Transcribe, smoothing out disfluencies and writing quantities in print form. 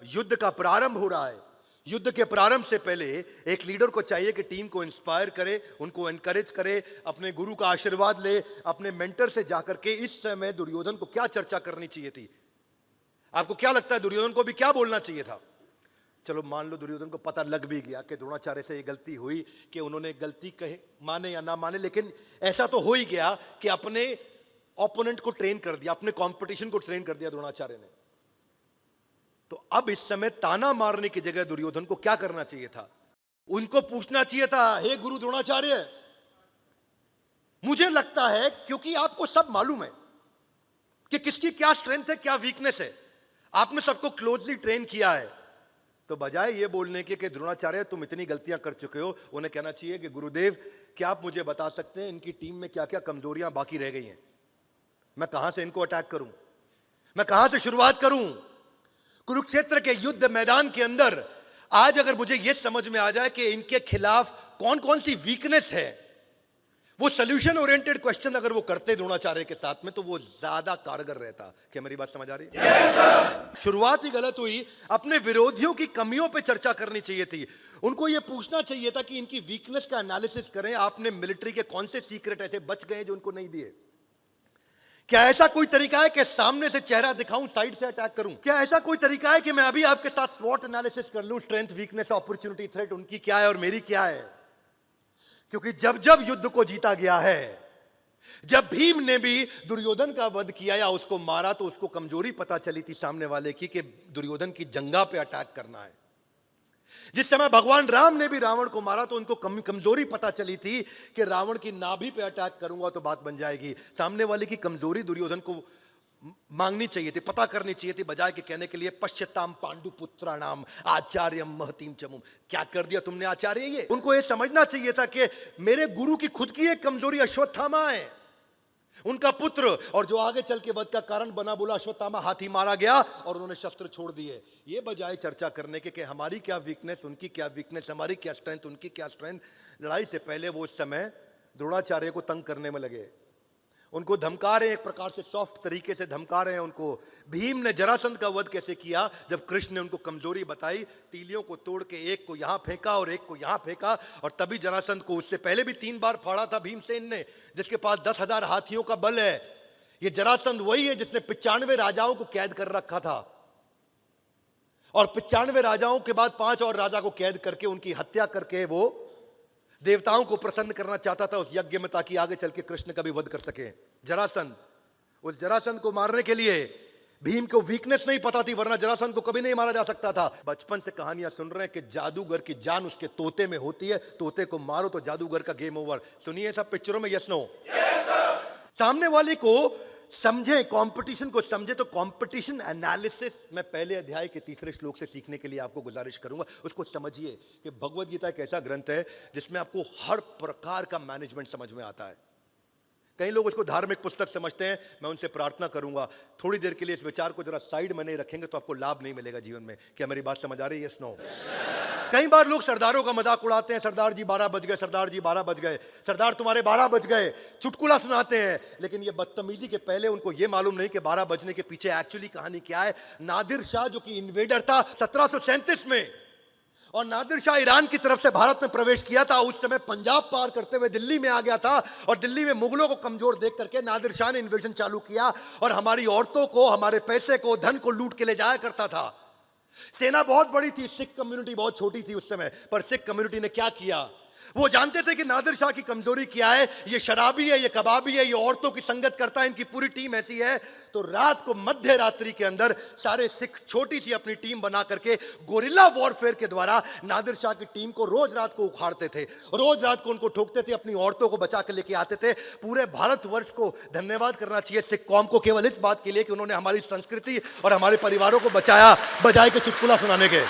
युद्ध का प्रारंभ हो रहा है, युद्ध के प्रारंभ से पहले एक लीडर को चाहिए कि टीम को इंस्पायर करे, उनको एनकरेज करे, अपने गुरु का आशीर्वाद ले, अपने मेंटर से जाकर के इस समय दुर्योधन को क्या चर्चा करनी चाहिए थी। आपको क्या लगता है दुर्योधन को भी क्या बोलना चाहिए था? चलो मान लो दुर्योधन को पता लग भी गया कि द्रोणाचार्य से ये गलती हुई, कि उन्होंने गलती कहे माने या ना माने, लेकिन ऐसा तो हो ही गया कि अपने ओपोनेंट को ट्रेन कर दिया, अपने कंपटीशन को ट्रेन कर दिया द्रोणाचार्य ने। तो अब इस समय ताना मारने की जगह दुर्योधन को क्या करना चाहिए था? उनको पूछना चाहिए था, हे गुरु द्रोणाचार्य, मुझे लगता है क्योंकि आपको सब मालूम है कि किसकी क्या स्ट्रेंथ है, क्या वीकनेस है, आपने सबको क्लोजली ट्रेन किया है, तो बजाय ये बोलने के कि द्रोणाचार्य तुम इतनी गलतियां कर चुके हो, उन्हें कहना चाहिए कि गुरुदेव क्या आप मुझे बता सकते हैं इनकी टीम में क्या क्या कमजोरियां बाकी रह गई हैं, मैं कहां से इनको अटैक करूं, मैं कहां से शुरुआत करूं। कुरुक्षेत्र के युद्ध मैदान के अंदर आज अगर मुझे यह समझ में आ जाए कि इनके खिलाफ कौन कौन सी वीकनेस है, वो सोल्यूशन ओरिएंटेड क्वेश्चन अगर वो करते द्रोणाचार्य के साथ में, तो वो ज्यादा कारगर रहता। क्या मेरी बात समझ आ रही है? yes, शुरुआत ही गलत हुई। अपने विरोधियों की कमियों पे चर्चा करनी चाहिए थी, उनको ये पूछना चाहिए था कि इनकी वीकनेस का एनालिसिस करें, आपने मिलिट्री के कौन से सीक्रेट ऐसे बच गए जो उनको नहीं दिए। क्या ऐसा कोई तरीका है कि सामने से चेहरा दिखाऊं, साइड से अटैक करूं? क्या ऐसा कोई तरीका है कि मैं अभी आपके साथ स्वॉट एनालिसिस कर लूं, स्ट्रेंथ, वीकनेस, अपॉर्चुनिटी, थ्रेट उनकी क्या है और मेरी क्या है? क्योंकि जब जब युद्ध को जीता गया है, जब भीम ने भी दुर्योधन का वध किया या उसको मारा, तो उसको कमजोरी पता चली थी सामने वाले की कि दुर्योधन की जंगा पे अटैक करना है। जिस समय भगवान राम ने भी रावण को मारा, तो उनको कमजोरी पता चली थी कि रावण की नाभि पे अटैक करूंगा तो बात बन जाएगी। सामने वाले की कमजोरी दुर्योधन को मांगनी चाहिए थी, पता करनी चाहिए थी, बजाय के कहने के लिए पश्यताम पांडुपुत्राणाम आचार्यम महतीम चमुम। क्या कर दिया तुमने आचार्य? ये उनको ये समझना चाहिए था कि मेरे गुरु की खुद की एक कमजोरी अश्वत्थामा है, उनका पुत्र, और जो आगे चल के वध का कारण बना। बोला अश्वत्थामा हाथी मारा गया और उन्होंने शस्त्र छोड़ दिए। ये बजाय चर्चा करने के कि हमारी क्या वीकनेस, उनकी क्या वीकनेस, हमारी क्या स्ट्रेंथ, उनकी क्या स्ट्रेंथ, लड़ाई से पहले वो उस समय द्रोणाचार्य को तंग करने में लगे, उनको धमका रहे हैं, एक प्रकार से सॉफ्ट तरीके से धमका रहे हैं उनको। भीम ने जरासंध का वध कैसे किया? जब कृष्ण ने उनको कमजोरी बताई, तीलियों को तोड़ के एक को यहां फेंका और एक को यहां फेंका, और तभी जरासंध को, उससे पहले भी 3 बार फाड़ा था भीमसेन ने, जिसके पास 10,000 हाथियों का बल है। ये जरासंध वही है जिसने 95 राजाओं को कैद कर रखा था, और 95 राजाओं के बाद 5 और राजा को कैद करके उनकी हत्या करके वो देवताओं को प्रसन्न करना चाहता था उस यज्ञ में, ताकि आगे चल के कृष्ण का भी वध कर सके। जरासंध, उस जरासंध को मारने के लिए भीम को वीकनेस नहीं पता थी, वरना जरासंध को कभी नहीं मारा जा सकता था। बचपन से कहानियां सुन रहे हैं कि जादूगर की जान उसके तोते में होती है, तोते को मारो तो जादूगर का गेम ओवर। सुनिए सब पिक्चरों में, यस नो? सामने वाले को समझे, कंपटीशन को समझे। तो कंपटीशन एनालिसिस मैं पहले अध्याय के 3 श्लोक से सीखने के लिए आपको गुजारिश करूंगा। उसको समझिए कि भगवद गीता एक ऐसा ग्रंथ है जिसमें आपको हर प्रकार का मैनेजमेंट समझ में आता है। कई लोग उसको धार्मिक पुस्तक समझते हैं। मैं उनसे प्रार्थना करूंगा थोड़ी देर के लिए इस विचार को जरा साइड में नहीं रखेंगे तो आपको लाभ नहीं मिलेगा जीवन में। क्या मेरी बात समझ आ रही है? Yes no? कई बार लोग सरदारों का मजाक उड़ाते हैं, सरदार जी 12 बज गए, सरदार जी 12 बज गए, सरदार तुम्हारे 12 बज गए, चुटकुला सुनाते हैं। लेकिन ये बदतमीजी के पहले उनको ये मालूम नहीं कि 12 बजने के पीछे एक्चुअली कहानी क्या है। नादिर शाह जो कि इन्वेडर था 1737 में, और नादिर शाह ईरान की तरफ से भारत में प्रवेश किया था, उस समय पंजाब पार करते हुए दिल्ली में आ गया था, और दिल्ली में मुगलों को कमजोर देख करके नादिर शाह ने इन्वेजन चालू किया, और हमारी औरतों को, हमारे पैसे को, धन को लूट के ले जाया करता था। सेना बहुत बड़ी थी, सिख कम्युनिटी बहुत छोटी थी उस समय, पर सिख कम्युनिटी ने क्या किया? वो जानते थे कि नादिर शाह की कमजोरी क्या है, ये शराबी है, ये कबाबी है, ये औरतों की संगत करता है, इनकी पूरी टीम ऐसी है। तो रात को मध्य रात्रि के अंदर सारे सिख छोटी सी अपनी टीम बना करके गोरिल्ला वॉरफेयर के द्वारा नादिर शाह की टीम को रोज रात को उखाड़ते थे, रोज रात को उनको ठोकते थे, अपनी औरतों को बचा के लेके आते थे। पूरे भारतवर्ष को धन्यवाद करना चाहिए सिख कौम को केवल इस बात के लिए कि उन्होंने हमारी संस्कृति और हमारे परिवारों को बचाया, बजाय के चुटकुला सुनाने के।